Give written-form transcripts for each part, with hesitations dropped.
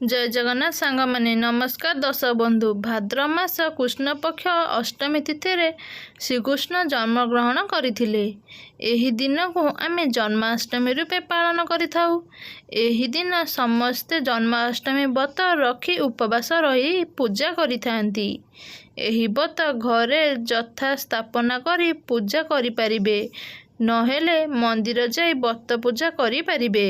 जय जगन्नाथ सांग माने नमस्कार दर्शक बंधु। भाद्र मास कृष्ण पक्ष अष्टमी तिथि रे श्रीकृष्ण जन्मग्रहण करथिले। एही दिन को आमे जन्माष्टमी रूपे पालन करिथाउ। एही दिन समस्ते जन्माष्टमी व्रत रखी उपवास रही पूजा करिथांती। एही व्रत घरे जथा स्थापना करी पूजा करि परिबे, नहेले मंदिर जाई व्रत पूजा करि परिबे।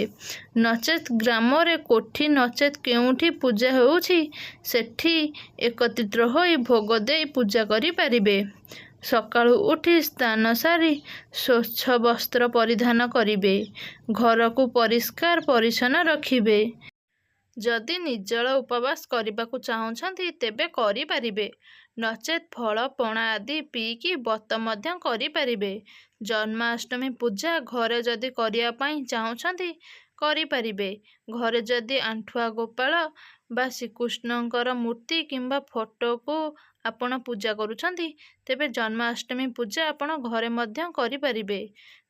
नचेत ग्राम रे कोठी नचेत केउठी पूजा होउछि सेठी एकत्रित होई भोग देई पूजा करि परिबे। सकाळु उठी स्नान सारी स्वच्छ वस्त्र परिधान करिबे, घर को परिष्कार परिच्छन्न रखिबे। जदि निर्जल उपवास करबाकू चाहुछंती तेबे करि परिबे, नचेत फल पणा आदि पीकी व्रत मध्य करि परिबे। जन्माष्टमी पूजा घरे जदि करिया पई चाहुछंती करि परिबे। घरे जदि आंठुआ गोपाल बा श्रीकृष्णकर मूर्ति किंबा फोटो को आपण पूजा करूछंती तेबे जन्माष्टमी पूजा आपण घरे मध्य करि परिबे।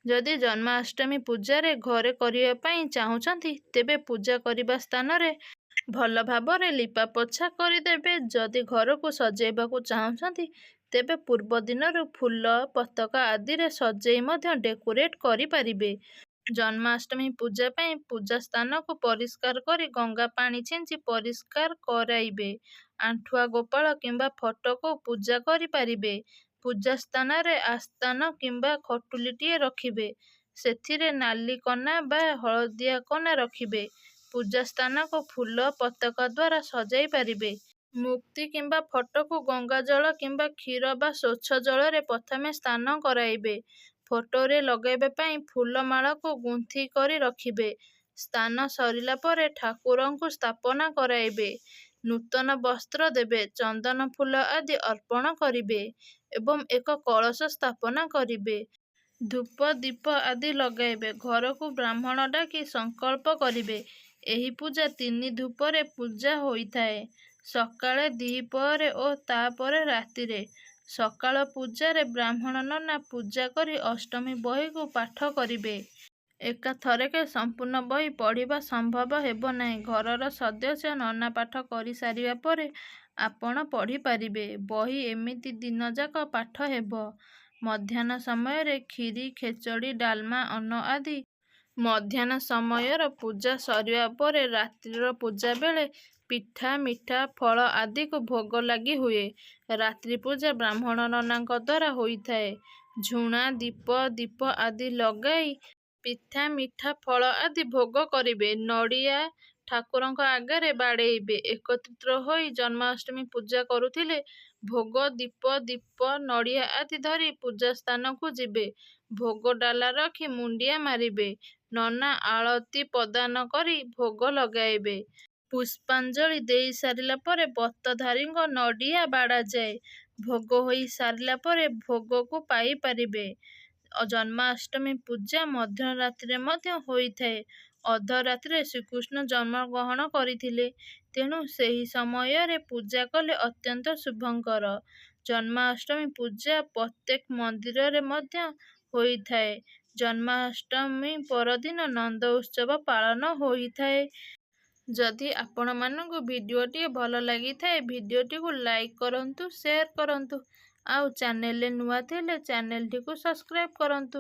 जदि जन्माष्टमी पूजा रे घरे करिया पई चाहुछंती तेबे पूजा करिबा स्थान रे भल भाबरे लिपा पोछा करिदेबे। जदि घर को सजेबाकू चाहुछंती तेबे पूर्व दिनरु फूल पताका आदि रे सजेई मध्य डेकोरेट करि परिबे। जन्माष्टमी पूजा पई पूजा स्थान को परिष्कार करी गंगा पानी छिंची परिष्कार कराइबे। आंठुआ गोपाल किंबा फोटो को पूजा करि परिबे। पूजा स्थान रे आस्थान किंबा खटुलीटिए रखिबे, सेथिरे नाली कना बा हलदिया कना रखिबे। पूजा स्थान को फूल पताका द्वारा सजाई परिबे। मूर्ति किंबा फोटो को गंगा जल किंबा क्षीर बा स्वच्छ जल रे प्रथमे स्नान कराइबे। फोटो रे लगाइबे पई फूल माला को गुंथी करी रखिबे। स्नान सरिला परे ठाकुरंकु स्थापना कराइबे, नूतन वस्त्र देबे, चंदन फूल आदि अर्पण करिबे एवं एक कलश स्थापना करिबे। धूप दीप आदि लगाइबे। घर को ब्राह्मण डाकी संकल्प करिबे। एही पूजा 3 धूपरे पूजा होइथाए, सकाळे दिपहरे ओ तापरे रातिरे। सकाळ पूजा रे ब्राह्मण नना पूजा करी अष्टमी बही को पाठ करिबे। एका थरेके संपूर्ण बही पढ़िबा संभव हेबो नाही। घरर सदस्य नना पाठ करि सारिबा परे आपण पढ़ी पारिबे। बही एमिति दिन जाक पाठ हेबो। मध्याह्न समय रे खीरी खेचड़ी डालमा अन्न आदि। मध्याह्न समयर पूजा सरिया परे रात्रिर पूजा बेले पिठा मिठा फल आदि को भोग लगी हुए। रात्रि पूजा ब्राह्मण ननांक द्वारा होइथाए। झुणा दीप दीप आदि लगाई पिठा मिठा फल आदि भोग करिबे। नड़िया ठाकुरंक आगरे बाड़ेइबे। एकत्रित होई जन्माष्टमी पूजा करुथिले भोग दीप दीप नड़िया आदि धरी पूजा स्थान को जिबे। भोग डाला रखी मुंडिया मारिबे। नना आलती प्रदान करी भोग लगाइबे। पुष्पांजलि देई सारिला परे व्रतधारी नड़िया बाड़ा जाए। भोग होई सारिला परे भोग को पाई परिबे। जन्माष्टमी पूजा मध्य रात्रि मध्य होइथाए। अर्धरात्रि श्रीकृष्ण जन्म ग्रहण करिथिले, तेणु सेही समय रे पूजा कले अत्यंत शुभंकर। जन्माष्टमी पूजा प्रत्येक मंदिर रे मध्य होइथाए। जन्माष्टमी परदिन नंद उत्सव पालन होइथाए। जदि आपण मानकु भिडियोटी भल लागिथाए भिडियोटी को लाइक करंतु, शेयर करंतु, आउ चैनल ले नुआ थिले चैनल टी को सब्सक्राइब करंतु।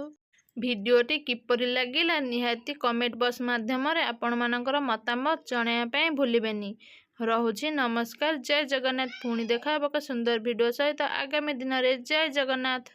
भिडियोटी किपरि लागिला निहाती कमेंट बॉक्स माध्यम रे आपण मानकर मतामत जणाया पई भूलिबेनी। रहुछि नमस्कार। जय जगन्नाथ। पुणी देखा एक सुंदर वीडियो सहित आगामी दिन रे। जय जगन्नाथ।